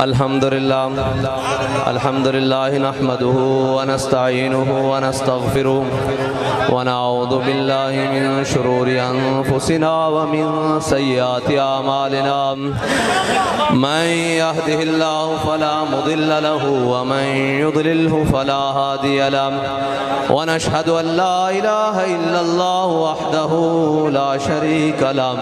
الحمد لله نحمده ونستعينه ونستغفره ونعوذ بالله من شرور أنفسنا ومن سيئات أعمالنا من يهده الله فلا مضل له ومن يضلله فلا هادي له ونشهد أن لا إله إلا الله وحده لا شريك له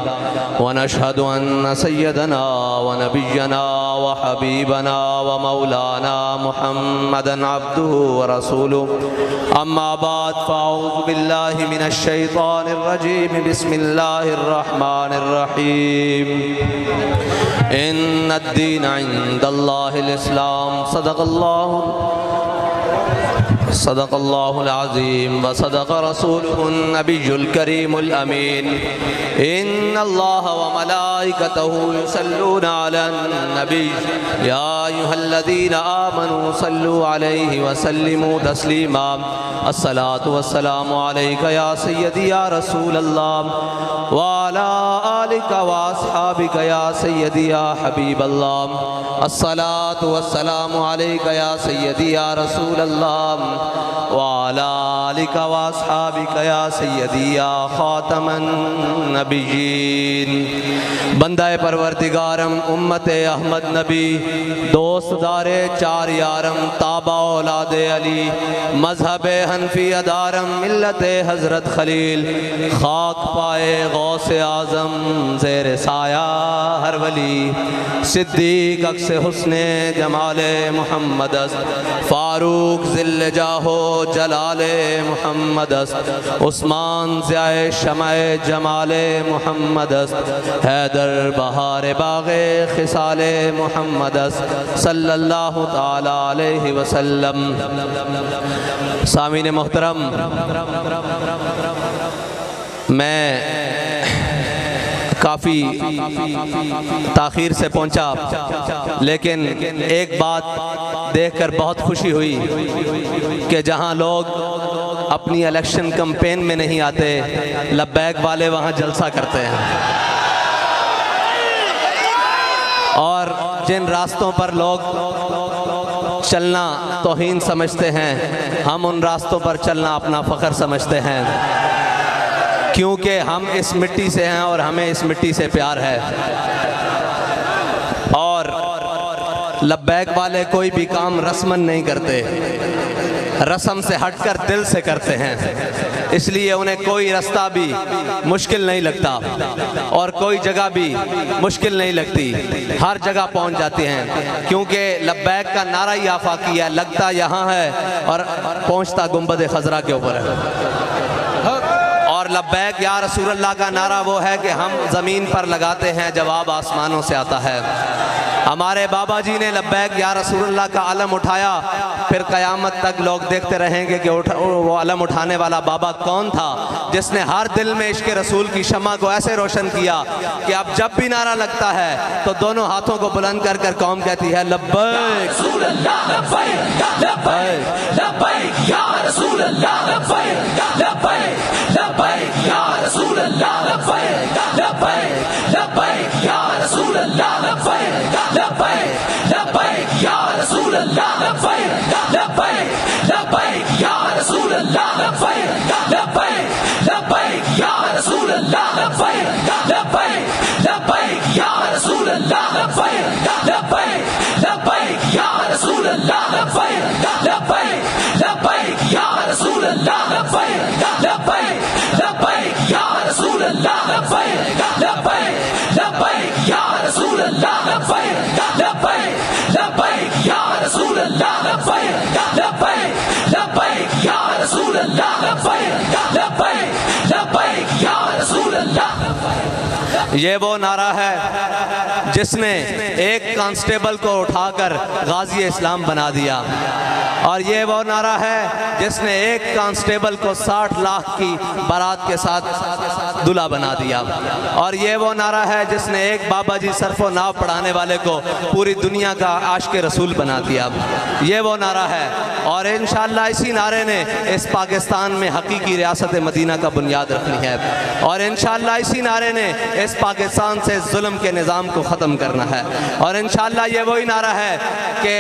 ونشهد أن سيدنا ونبينا وحبيبنا ومولانا محمدا عبده ورسوله أما بعد فأعوذ بالله من الشيطان الرجيم بسم الله الرحمن الرحيم إن الدين عند الله الإسلام صدق الله العظيم وصدق رسوله النبي الكريم الأمين إن الله وملائكته يصلون على النبي يا أيها الذين آمنوا صلوا عليه وسلموا تسليما الصلاة والسلام عليك يا سيدي يا رسول الله وعلى آلك وأصحابك يا سيدي يا حبيب الله الصلاة والسلام عليك يا سيدي يا رسول الله وعلى آلك وأصحابك يا سيدي يا خاتم النبيين بندہ پروردگارم امت احمد نبی دوست دار چار یارم تابع اولاد علی مذہب حنفی ادارم ملت حضرت خلیل خاک پائے غوث اعظم زیر سایہ ہر ولی صدیق عکس حسن جمال محمد فاروق ذل جاہو جلال محمد عثمان ضیاء شمع جمال محمد حیدر بہار باغ خصال محمد صلی اللہ تعالی علیہ وسلم سامعین محترم، میں کافی تاخیر سے پہنچا لیکن ایک بات دیکھ کر بہت خوشی ہوئی کہ جہاں لوگ اپنی الیکشن کمپین میں نہیں آتے لبیک والے وہاں جلسہ کرتے ہیں، اور جن راستوں پر لوگ چلنا توہین سمجھتے ہیں ہم ان راستوں پر چلنا اپنا فخر سمجھتے ہیں، کیونکہ ہم اس مٹی سے ہیں اور ہمیں اس مٹی سے پیار ہے، اور لبیک والے کوئی بھی کام رسمن نہیں کرتے، رسم سے ہٹ کر دل سے کرتے ہیں، اس لیے انہیں کوئی رستہ بھی مشکل نہیں لگتا اور کوئی جگہ بھی مشکل نہیں لگتی، ہر جگہ پہنچ جاتے ہیں، کیونکہ لبیک کا نعرہ ہی آفاقی ہے، لگتا یہاں ہے اور پہنچتا گنبد خضرا کے اوپر ہے، اور لبیک یا رسول اللہ کا نعرہ وہ ہے کہ ہم زمین پر لگاتے ہیں، جواب آسمانوں سے آتا ہے۔ ہمارے بابا جی نے لبیک یا رسول اللہ کا علم اٹھایا، پھر قیامت تک لوگ دیکھتے رہیں گے کہ وہ علم اٹھانے والا بابا کون تھا جس نے ہر دل میں عشق رسول کی شمع کو ایسے روشن کیا کہ اب جب بھی نعرہ لگتا ہے تو دونوں ہاتھوں کو بلند کر کر قوم کہتی ہے لبیک رسول اللہ لبیک لبیک لبیک یا رسول اللہ لبیک لبیک لبیک یا رسول اللہ لبیک لبیک لبیک یا رسول اللہ لبیک لبیک لبیک یا رسول اللہ لبیک لبیک لبیک یا رسول اللہ لبیک لبیک لبیک یا رسول اللہ لبیک لبیک لبیک یا رسول اللہ لبیک لبیک لبیک یا رسول اللہ لبیک لبیک لبیک یا رسول اللہ لبیک لبیک لبیک یا رسول اللہ لبیک لبیک لبیک یا رسول اللہ لبیک لبیک لبیک یا رسول اللہ لبیک لبیک لبیک یا رسول اللہ لبیک لبیک لبیک یا رسول اللہ۔ یہ وہ نعرہ ہے جس نے ایک کانسٹیبل کو اٹھا کر غازی اسلام بنا دیا، اور یہ وہ نعرہ ہے جس نے ایک کانسٹیبل کو 60 لاکھ کی بارات کے ساتھ دلہا بنا دیا، اور یہ وہ نعرہ ہے جس نے ایک بابا جی صرف و ناو پڑھانے والے کو پوری دنیا کا عاشق رسول بنا دیا، یہ وہ نعرہ ہے، اور انشاءاللہ اسی نعرے نے اس پاکستان میں حقیقی ریاست مدینہ کا بنیاد رکھنی ہے، اور انشاءاللہ اسی نعرے نے اس پاکستان سے ظلم کے نظام کو ختم کرنا ہے۔ اور انشاءاللہ یہ وہی نعرہ ہے کہ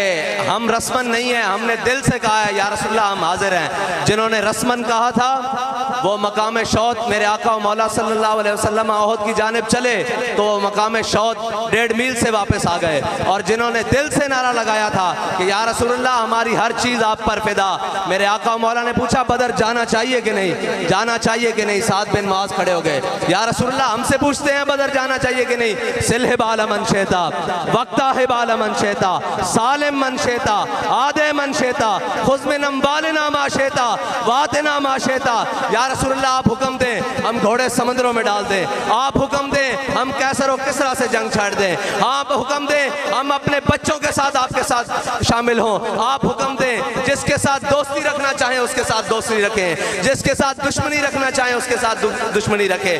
ہم رسمن نہیں ہیں، ہم نے دل سے کہا ہے یا رسول اللہ ہم حاضر ہیں۔ جنہوں نے رسمن کہا تھا وہ مقام شوط میرے آقا و مولا صلی اللہ علیہ وسلم احد کی جانب چلے تو وہ مقام شوط 1.5 میل سے واپس آ گئے، اور جنہوں نے دل سے نعرہ لگایا تھا کہ یا رسول اللہ ہماری ہر چیز آپ پر فدا، میرے آقا و مولا نے پوچھا بدر جانا چاہیے کہ نہیں، جانا چاہیے کہ نہیں، سعد بن معاذ کھڑے ہو گئے، یا رسول اللہ ہم سے پوچھتے ہیں بدر جانا چاہیے کہ نہیں، سلح بال من شیتا وقتا ہے بال من شیتا سالم من شیتا آدے من شیتا خذ من اموالنا ما شیتا واتنا ما شیتا، یا رسول اللہ آپ حکم دیں ہم گھوڑے سمندروں میں ڈال دیں، آپ حکم دیں ہم کیسر و کسرا سے جنگ چھاڑ دیں، آپ حکم دیں ہم اپنے بچوں کے ساتھ آپ کے ساتھ شامل ہوں، آپ حکم دیں جس کے ساتھ دوستی رکھنا چاہیں اس کے ساتھ دوستی رکھیں، جس کے ساتھ دشمنی رکھنا چاہیں اس کے ساتھ دشمنی رکھیں۔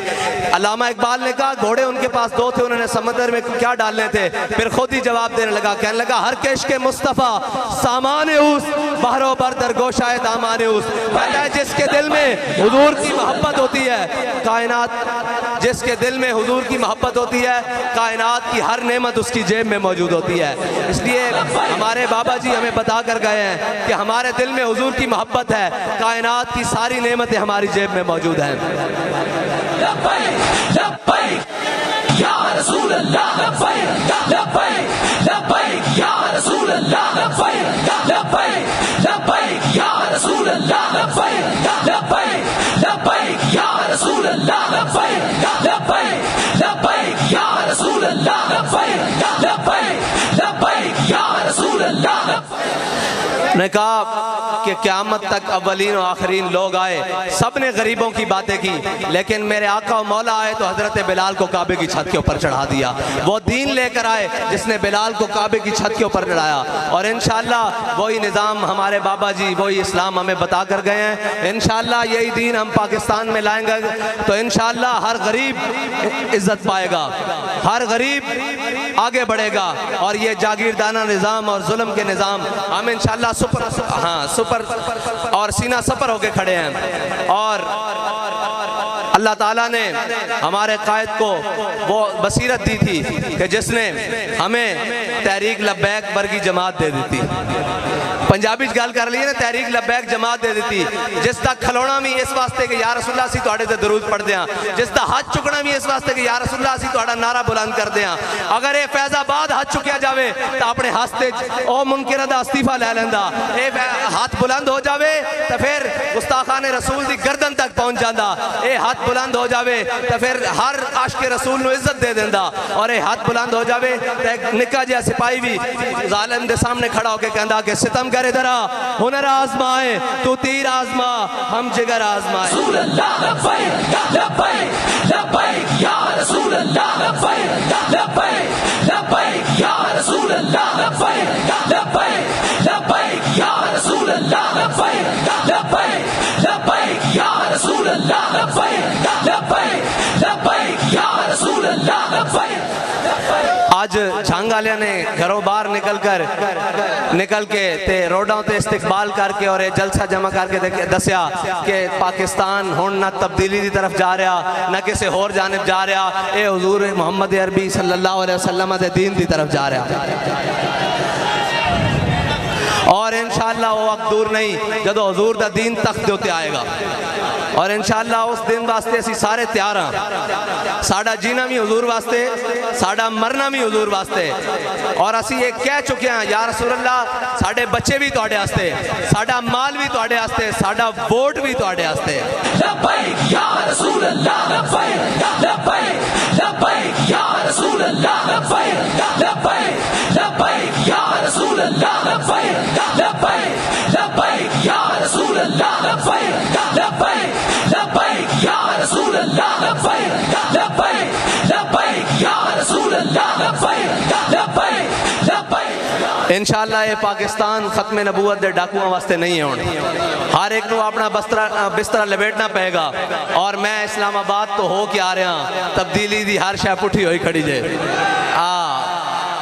علامہ اقبال نے کہا گھوڑے ان کے پاس 2 تھے، انہوں نے سمندر میں کیا ڈالنے تھے، پھر خود ہی جواب دینے لگا، کہنے لگا ہر کش کے مصطفیٰ سامان اوس بحر و بر در گوشائے دامان اوس، کہتا ہے جس کے دل میں حضور کی محبت ہوتی ہے کائنات، جس کے دل میں حضور کی محبت ہوتی ہے کائنات کی ہر نعمت اس کی جیب میں موجود ہوتی ہے۔ اس لیے ہمارے بابا جی ہمیں بتا کر گئے ہیں کہ ہمارے دل میں حضور کی محبت ہے، کائنات کی ساری نعمتیں ہماری جیب میں موجود ہیں۔ لبیک لبیک یا رسول اللہ، لبیک لبیک لبیک یا رسول اللہ، لبیک لبیک لبیک یا رسول اللہ، لبیک لبیک لبیک یا رسول اللہ، لبیک لبیک لبیک یا رسول اللہ، لبیک لبیک لبیک یا رسول اللہ۔ نے کہا کہ قیامت تک اولین و آخرین لوگ آئے، سب نے غریبوں کی باتیں کی، لیکن میرے آقا و مولا آئے تو حضرت بلال کو کعبے کی چھت کے اوپر چڑھا دیا۔ وہ دین لے کر آئے جس نے بلال کو کعبے کی چھت کے اوپر چڑھایا، اور انشاءاللہ وہی نظام ہمارے بابا جی وہی اسلام ہمیں بتا کر گئے ہیں۔ انشاءاللہ یہی دین ہم پاکستان میں لائیں گے تو انشاءاللہ ہر غریب عزت پائے گا، ہر غریب آگے بڑھے گا، اور یہ جاگیردانہ نظام اور ظلم کے نظام ہم انشاءاللہ سپر اور سینہ سپر ہو کے کھڑے ہیں۔ اور اللہ تعالیٰ نے ہمارے قائد کو وہ بصیرت دی تھی کہ جس نے ہمیں تحریک لبیک برگی جماعت دے دی تھی، پنجابی گل کر لیے نا، تحریک لبیک جماعت دے دیتی، جس دا کھلونا بھی اس واسطے کہ یا رسول اللہ سی تواڈے تے درود پڑھ دیاں، جس دا ہاتھ چکنا بھی اس واسطے کہ یا رسول اللہ سی تواڈا نعرہ بلند کر دیاں۔ اگر اے فیض آباد ہاتھ چکیا جاوے تو اپنے ہاستے او منکر دا استعفیٰ لے لیندا، اے ہاتھ بلند ہو جاوے تو پھر گستاخان رسول دی گردن تک پہنچ جاندا، اے ہاتھ بلند ہو جاوے تو پھر ہر عاشق رسول نو عزت دے دیندا، اور اے ہاتھ بلند ہو جاوے تو ایک نکا جہا سپاہی بھی ظالم دے سامنے کھڑا ہو کے کہندا کہ ستم کرے درا ہنر آزمائے تو تیر آزما ہم جگر آزمائے۔ رسول اللہ لبیک لبیک لبیک یا رسول اللہ، لبیک لبیک لبیک یا رسول اللہ، لبیک لبیک لبیک یا رسول اللہ، لبیک لبیک لبیک یا رسول اللہ، لبیک لبیک لبیک یا رسول اللہ، لبیک۔ آج جھنگ والے نے گھروں باہر نکل کے تے روڈوں تے استقبال کر کے اور جلسہ جمع کر کے دسیا کہ پاکستان ہون نہ تبدیلی دی طرف جا رہا نہ کسی اور جانب جا رہا، اے حضور محمد عربی صلی اللہ علیہ وسلم دے دین دی طرف جا رہا، اور انشاءاللہ وہ وقت دور نہیں جدو حضور دا دین تخت دے اوتے آئے گا، اور انشاءاللہ اس دن واسطے اسی سارے تیار ہاں، ساڑا جینا بھی حضور واسطے، ساڑا مرنا بھی حضور واسطے، اور اسی یہ کہہ چکے ہیں یا رسول اللہ ساڑے بچے بھی توڑے واسطے، ساڑا مال بھی توڑے واسطے، ساڑا ووٹ بھی توڑے واسطے۔ لبیک یا رسول اللہ، لبیک لبیک لبیک یا رسول اللہ، لبیک لبیک لبیک یا رسول اللہ، لبیک لبیک لبیک یا رسول اللہ، لبیک لبیک لبیک یا رسول اللہ، لبیک لبیک لبیک یا رسول اللہ، لبیک لبیک لبیک۔ انشاءاللہ یہ پاکستان ختم نبوت دے ڈاکوؤں واسطے نہیں ہے ہونے، ہر ایک نو اپنا بسترہ لپیٹنا پائے گا، اور میں اسلام آباد تو ہو کے آ رہا ہاں، تبدیلی دی ہر شے پٹھی ہوئی کھڑی جے،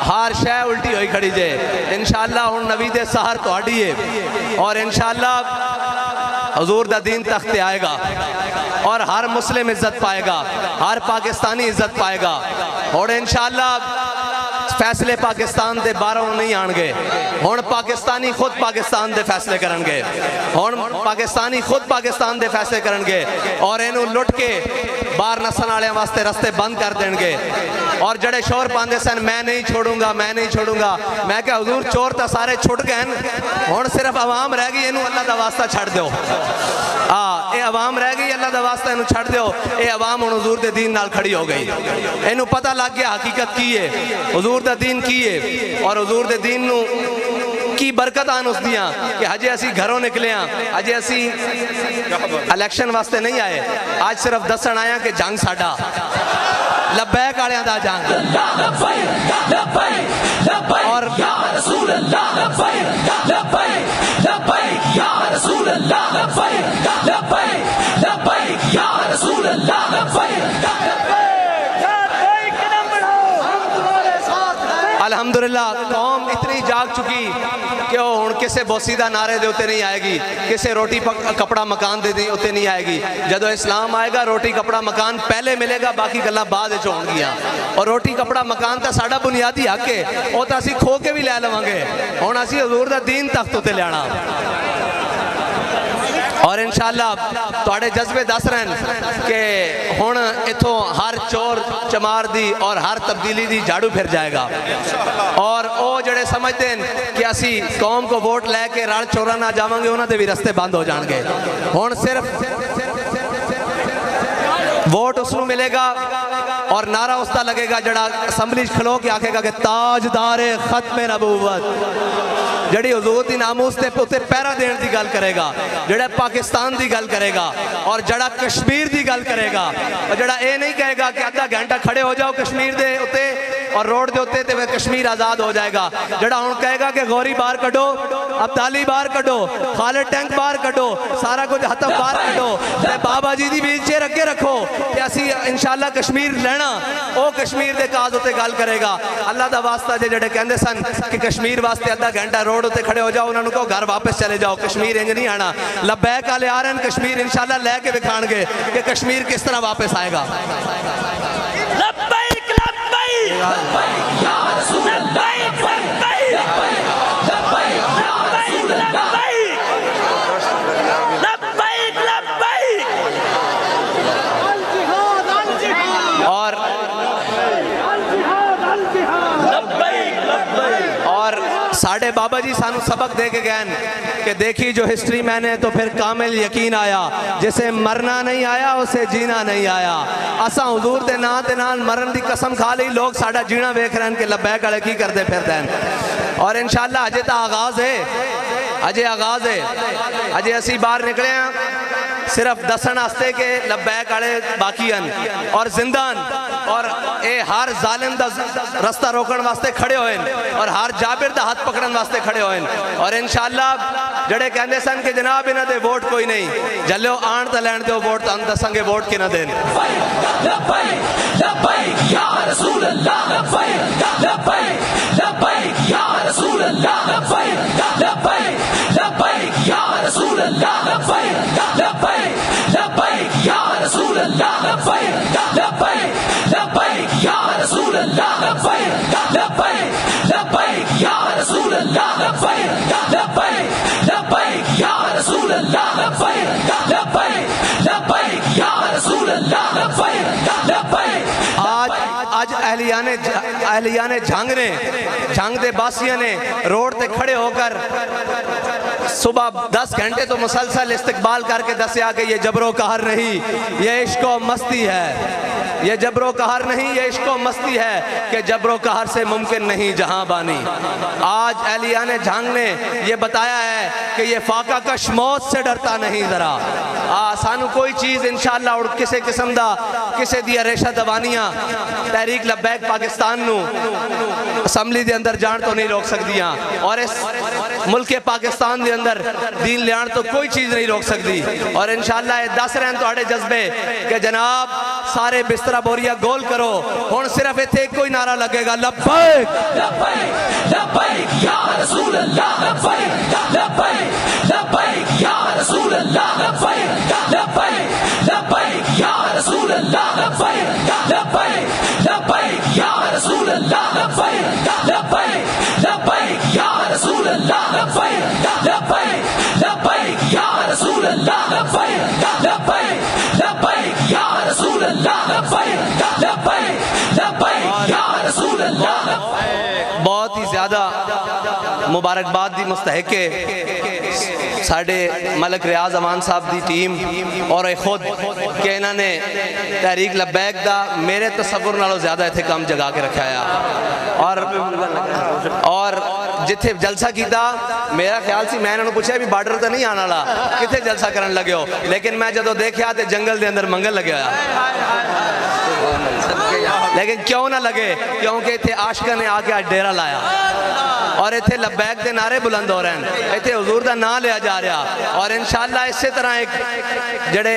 ہر شے الٹی ہوئی کھڑی جے، انشاءاللہ ہن نبی دے سحر تو ہڈی ہے، اور انشاءاللہ حضور دا دین تخت آئے گا اور ہر مسلم عزت پائے گا, ہر پاکستانی عزت پائے گا. اور انشاءاللہ فیصلے پاکستان دے باہروں نہیں آن گے, ہون پاکستانی خود پاکستان دے فیصلے کرن گے, ہون پاکستانی خود پاکستان دے فیصلے کرن گے, اور اینو لٹ کے باہر نسن والے واسطے رستے بند کر دیں گے. اور جڑے شور پاندے سن میں نہیں چھوڑوں گا, میں نہیں چھوڑوں گا, میں کہ حضور چور تا سارے چھٹ گئے, ہون صرف عوام رہ گئی, اینو اللہ دا واسطہ چھڑ دیو. اے عوام رہ گئی, اللہ دا واسطہ اینو چھڑ دیو. اے عوام ہن حضور دے دین نال کھڑی ہو گئی, اینو پتہ لگ گیا حقیقت کی ہے, حضور دا دین کی ہے, اور حضور دے دین نو کی برکت آن اس دیاں کہ ہجے اسی گھروں نکلے ہیں, ہجے اسی الیکشن واسطے نہیں آئے, آج صرف دسن آیا کہ جنگ ساڈا لبیک آڑیاں دا جنگ. اور الحمدللہ قوم اتنی جاگ چکی کہ وہ ہن کسے بوسیدہ نعرے دے اتے نہیں آئے گی, کسے روٹی کپڑا مکان دے دی اتے نہیں آئے گی. جدو اسلام آئے گا روٹی کپڑا مکان پہلے ملے گا, باقی گلاں بعد وچ ہون گیاں. اور روٹی کپڑا مکان تا ساڈا بنیادی حق ہے, او تا اسی کھو کے بھی لے لواں گے, ہن اسی حضور دا دین تخت اتے لینا. اور انشاءاللہ تواڈے جذبے دس رہن کہ ہن ایتھوں ہر چور چمار دی اور ہر تبدیلی دی جھاڑو پھر جائے گا. اور او جڑے سمجھتے ہیں کہ اسی قوم کو ووٹ لے کے رل چورا نہ جاواں گے, انہاں دے بھی رستے بند ہو جان گے. ہن صرف ووٹ اس نو ملے گا اور نعرہ اس دا لگے گا جڑا اسمبلی کھلو کے آکھے گا کہ تاجدار ختم نبوت, جڑی حضور دی ناموس تے پوتے پیرا دین دی گل کرے گا, جڑا پاکستان دی گل کرے گا, اور جڑا کشمیر دی گل کرے گا, اور جڑا اے نہیں کہے گا کہ آدھا گھنٹہ کھڑے ہو جاؤ کشمیر دے اتے اور روڈ دے اتے تے کشمیر آزاد ہو جائے گا. جڑا ہن کہے گا کہ غوری باہر کڈو, ابدالی باہر کڈو, خالد ٹینک باہر کڈو, سارا کچھ ختم باہر کڈو, تے بابا جی دی ویل چیئر اگے رکھو کہ اسی انشاءاللہ کشمیر لینا, او کشمیر دے کاز اتے گل کرے گا. اللہ دا واسطہ جڑے کہندے سن کہ کشمیر واسطے آدھا گھنٹہ روڈ اتے کھڑے ہو جاؤ, انہوں نے کہو گھر واپس چلے جاؤ, کشمیر انج نہیں آنا. لبیک والے آ رہے ہیں, کشمیر انشاءاللہ لے کے دکھان گے کہ کشمیر کس طرح واپس آئے گا. لبیک لبیک لبیک یا رسول اللہ, لبیک لبیک لبیک لبیک. اور ساڑھے بابا جی سانو سبق دے کے گئے کہ دیکھی جو ہسٹری میں نے تو پھر کامل یقین آیا, جسے مرنا نہیں آیا اسے جینا نہیں آیا. اساں حضور دے نال مرن دی قسم کھا لی, لوگ ساڑھا جینا ویکھ رہے ہیں کہ لبیک والے کی کر دے پھر دین. اور انشاءاللہ اجے تا آغاز ہے, اجے آغاز ہے, اجے اسی باہر نکلے ہیں صرف دسن آستے کے لبیک والے باقی ہیں اور زندان, اور اے ہر ظالم دا رستہ روکن واسطے کھڑے ہوئے اور ہر جابر دا ہاتھ پکڑن واسطے کھڑے ہوئے. اور انشاءاللہ جڑے کہندے سن کہ جناب انہاں دے ووٹ کوئی نہیں, جلو آن تے لین دیو ووٹ, تاں دساں گے ووٹ کنا دین. لبیک لبیک یا رسول اللہ, لبیک لبیک لبیک یا رسول اللہ, لبیک لبیک لبیک یا رسول اللہ, لبیک لبیک لبیک یا رسول اللہ, لبیک لبیک لبیک یا رسول اللہ, لبیک لبیک لبیک یا رسول اللہ, لبیک لبیک لبیک یا رسول اللہ, لبیک لبیک لبیک یا رسول اللہ, لبیک لبیک. آج اہلیان جھنگ نے, جھنگ دے باسیاں نے روڈ تے کھڑے ہو کر صبح 10 گھنٹے تو مسلسل استقبال کر کے دسیا کہ یہ جبر و قہر نہیں, یہ عشق و مستی ہے, یہ جبر و قہر نہیں, یہ عشق و مستی ہے کہ جبر و قہر سے ممکن نہیں جہاں بانی. آج اہلیان جھنگ نے یہ بتایا ہے کہ یہ فاقہ کش موت سے ڈرتا نہیں ذرا. سانو کوئی چیز انشاءاللہ اور کسے قسم دا کسے دیا ریشہ دوانیاں تحریک لبیک پاکستان نو اسمبلی دے اندر جان تو نہیں روک سکدیاں, اور اس ملک پاکستان دے اندر دین لیان تو کوئی چیز نہیں روک سکتی. اور انشاءاللہ یہ دس رہے ہیں تواڈے جذبے کہ جناب سارے بسترہ بوریا گول کرو, ہن صرف ایتھے کوئی نعرہ لگے گا, لبیک لبیک لبیک یا رسول اللہ, لبیک لبیک لبیک یا رسول اللہ, بہت ہی زیادہ مبارکباد دی مستحق ہے ساڈے ملک ریاض امان صاحب دی ٹیم اور خود کہ انہوں نے تحریک لبیک دا میرے تصور نالوں زیادہ ایتھے کام جگا کے رکھا اور جتھے جلسہ کیتا میرا خیال سی میں انہوں نے پوچھا بھی بارڈر تے نہیں آنا لا کتھے جلسہ کرن لگے ہو لیکن میں جدو دیکھیا تے جنگل دے اندر منگل لگے ہویا لیکن کیوں نہ لگے کیونکہ اتھے عاشقہ نے آ کے ڈیرہ لایا اور اتھے لبیک دے نعرے بلند ہو رہے ہیں اتھے حضور دا نام لیا جا رہا اور انشاءاللہ اسی طرح ایک جڑے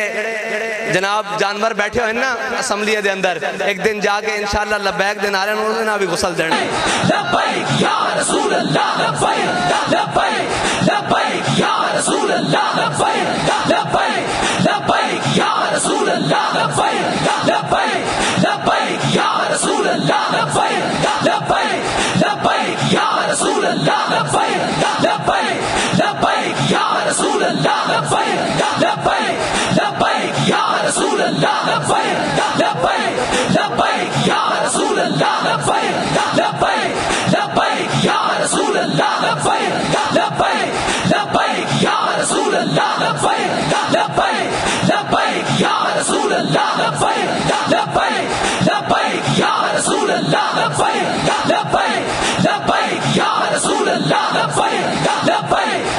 جناب جانور بیٹھے ہوئے نا اسمبلی دے اندر ایک دن جا کے انشاءاللہ لبیک دے نعرے انہوں نے بھی غسل دینے لبیک یا رسول اللہ لبیک لبیک لبیک یا رسول اللہ لبیک لبیک لبیک یا رسول اللہ لبیک لبیک لبیک یا رسول اللہ لبیک لبیک لبیک یا رسول اللہ لبیک لبیک لبیک یا رسول اللہ لبیک لبیک لبیک یا رسول اللہ لبیک لبیک لبیک یا رسول اللہ لبیک لبیک لبیک یا رسول اللہ لبیک لبیک لبیک یا رسول اللہ لبیک لبیک لبیک یا رسول اللہ لبیک لبیک لبیک یا رسول اللہ لبیک لبیک لبیک یا رسول اللہ لبیک لبیک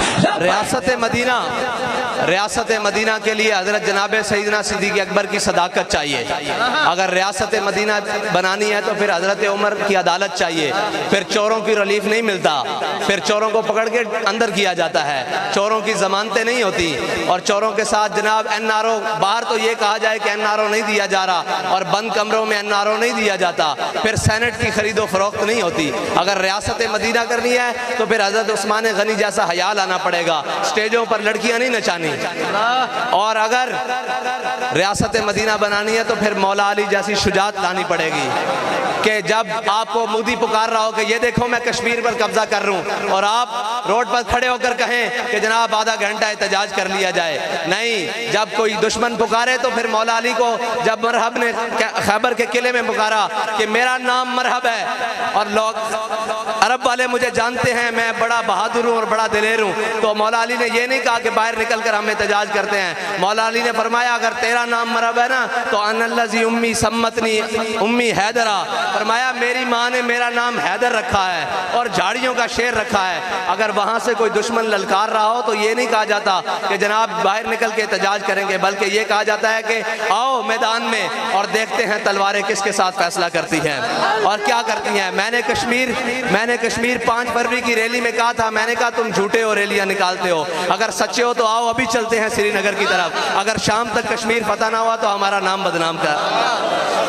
ریاست مدینہ کے لیے حضرت جناب سیدنا صدیق اکبر کی صداقت چاہیے اگر ریاست مدینہ بنانی ہے تو پھر حضرت عمر کی عدالت چاہیے پھر چوروں کی ریلیف نہیں ملتا پھر چوروں کو پکڑ کے اندر کیا جاتا ہے چوروں کی ضمانتیں نہیں ہوتی اور چوروں کے ساتھ جناب این آر او باہر تو یہ کہا جائے کہ این آر او نہیں دیا جا رہا اور بند کمروں میں این آر او نہیں دیا جاتا پھر سینٹ کی خرید و فروخت نہیں ہوتی اگر ریاست مدینہ کرنی ہے تو پھر حضرت عثمان غنی جیسا حیا لانا پڑے گا اسٹیجوں پر لڑکیاں نہیں نچانی اور اگر ریاست مدینہ بنانی ہے تو پھر مولا علی جیسی شجاعت لانی پڑے گی کہ جب آپ کو مودی پکار رہا ہو کہ یہ دیکھو میں کشمیر پر قبضہ کر رہا ہوں اور آپ روڈ پر کھڑے ہو کر کہیں کہ جناب آدھا گھنٹہ احتجاج کر لیا جائے نہیں جب کوئی دشمن پکارے تو پھر مولا علی کو جب مرحب نے خیبر کے قلعے میں پکارا کہ میرا نام مرحب ہے اور لوگ عرب والے مجھے جانتے ہیں میں بڑا بہادر ہوں اور بڑا دلیر ہوں تو مولا علی نے یہ نہیں کہا کہ باہر نکل کر ہم احتجاج کرتے ہیں مولا علی نے فرمایا اگر تیرا نام مرحب ہے نا تو ان الذی امی سمتنی امی حیدرہ فرمایا میری ماں نے میرا نام حیدر رکھا ہے اور جھاڑیوں کا شیر رکھا ہے اگر وہاں سے کوئی دشمن للکار رہا ہو تو یہ نہیں کہا جاتا کہ جناب باہر نکل کے احتجاج کریں گے بلکہ یہ کہا جاتا ہے کہ آؤ میدان میں اور دیکھتے ہیں تلواریں کس کے ساتھ فیصلہ کرتی ہیں اور کیا کرتی ہیں میں نے کشمیر 5 فروری کی ریلی میں کہا تھا میں نے کہا تم جھوٹے ہو ریلیاں نکالتے ہو اگر سچے ہو تو آؤ ابھی چلتے ہیں سری نگر کی طرف اگر شام تک کشمیر فتح نہ ہوا تو ہمارا نام بدنام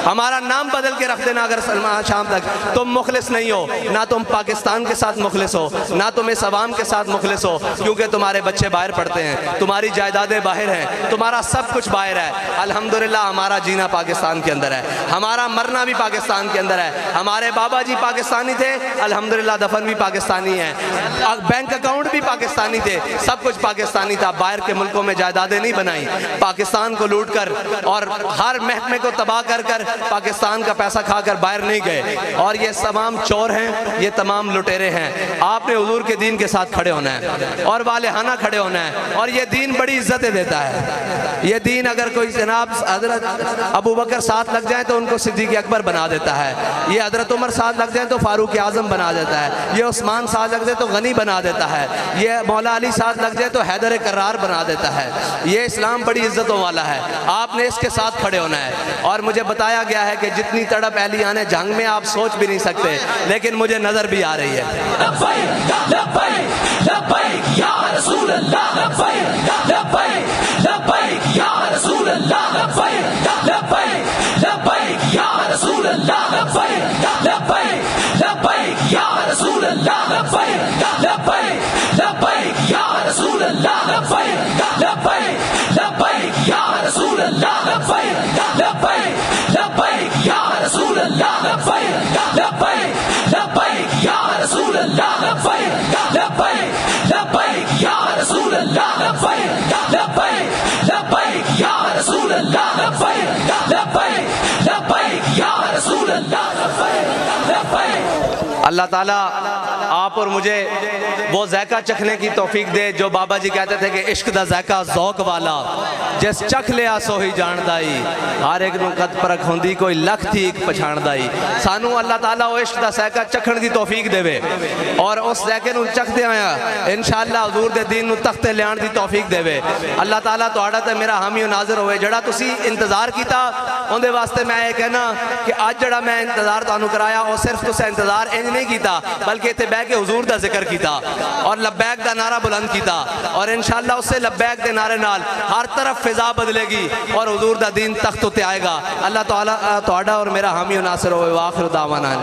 ہمارا نام بدل کے رکھ دینا اگر شام تک تم مخلص نہیں ہو نہ تم پاکستان کے ساتھ مخلص ہو نہ تم اس عوام کے ساتھ مخلص ہو کیونکہ تمہارے بچے باہر پڑھتے ہیں تمہاری جائیدادیں باہر ہیں تمہارا سب کچھ باہر ہے الحمدللہ ہمارا جینا پاکستان کے اندر ہے ہمارا مرنا بھی پاکستان کے اندر ہے ہمارے بابا جی پاکستانی تھے الحمدللہ دفن بھی پاکستانی ہیں بینک اکاؤنٹ بھی پاکستانی تھے سب کچھ پاکستانی تھا باہر کے ملکوں میں جائیدادیں نہیں بنائیں پاکستان کو لوٹ کر اور ہر محکمے کو تباہ کر پاکستان کا پیسہ کھا کر باہر نہیں گئے اور یہ تمام چور ہیں یہ تمام لٹیرے ہیں آپ نے حضور کے دین کے ساتھ کھڑے ہونا ہے اور والہانہ کھڑے ہونا ہے اور یہ دین بڑی عزتیں دیتا ہے یہ دین اگر کوئی جناب حضرت ابو بکر ساتھ لگ جائیں تو ان کو صدیق اکبر بنا دیتا ہے یہ حضرت عمر ساتھ لگ جائیں تو فاروق اعظم بنا دیتا ہے یہ عثمان ساتھ لگ جائے تو غنی بنا دیتا ہے یہ مولا علی ساتھ لگ جائے تو حیدر کرار بنا دیتا ہے یہ اسلام بڑی عزتوں والا ہے آپ نے اس کے ساتھ کھڑے ہونا ہے اور مجھے بتایا گیا ہے کہ جتنی تڑپ اہلیان جنگ میں آپ سوچ بھی نہیں سکتے لیکن مجھے نظر بھی آ رہی ہے لبیک لبیک لبیک یا رسول اللہ لبیک لبیک لبیک یا رسول اللہ لبیک لبیک لبیک یا رسول اللہ لبیک لبیک لبیک یا رسول اللہ لبیک لبیک لبیک یا رسول اللہ لبیک لبیک لبیک یا رسول اللہ لبیک لبیک لبیک یا رسول اللہ لبیک لبیک لبیک یا رسول اللہ لبیک لبیک لبیک یا رسول اللہ لبیک لبیک لبیک یا رسول اللہ لبیک لبیک لبیک یا رسول اللہ لبیک لبیک اللہ اللہ تعالیٰ آپ اور مجھے وہ ذائقہ چکھنے کی توفیق دے جو بابا جی کہتے تھے کہ عشق دا ذائقہ ذوق والا جس چکھ لیا سو ہی جاندائی ہر ایک نو قد پرکھ ہوندی کوئی لکھ تھی ایک پچھاندائی سانو اللہ تعالیٰ وہ عشق دا ذائقہ چکھن دی توفیق دے وے اور اس ذائقے نو چکھ دے آیا انشاءاللہ حضور دے دین نو تختے لیان دی توفیق دے وے اللہ تعالیٰ توڑا تے میرا حامی و ناظر ہوئے جڑا تسی انتظار کیتا اندے واسطے میں یہ کہنا کہ آج جڑا میں انتظار تانوں کرایا وہ صرف تسے انتظار انج نہیں کیتا بلکہ تے بہ کے حضور دا ذکر کیتا اور لبیک دا نعرہ بلند کیتا اور انشاءاللہ اس سے لبیک دے نعرے نال ہر طرف فضا بدلے گی اور حضور دا دین تخت تے آئے گا اللہ تعالیٰ توڑا اور میرا حامی و ناصر ہوئے وآخر دعوانا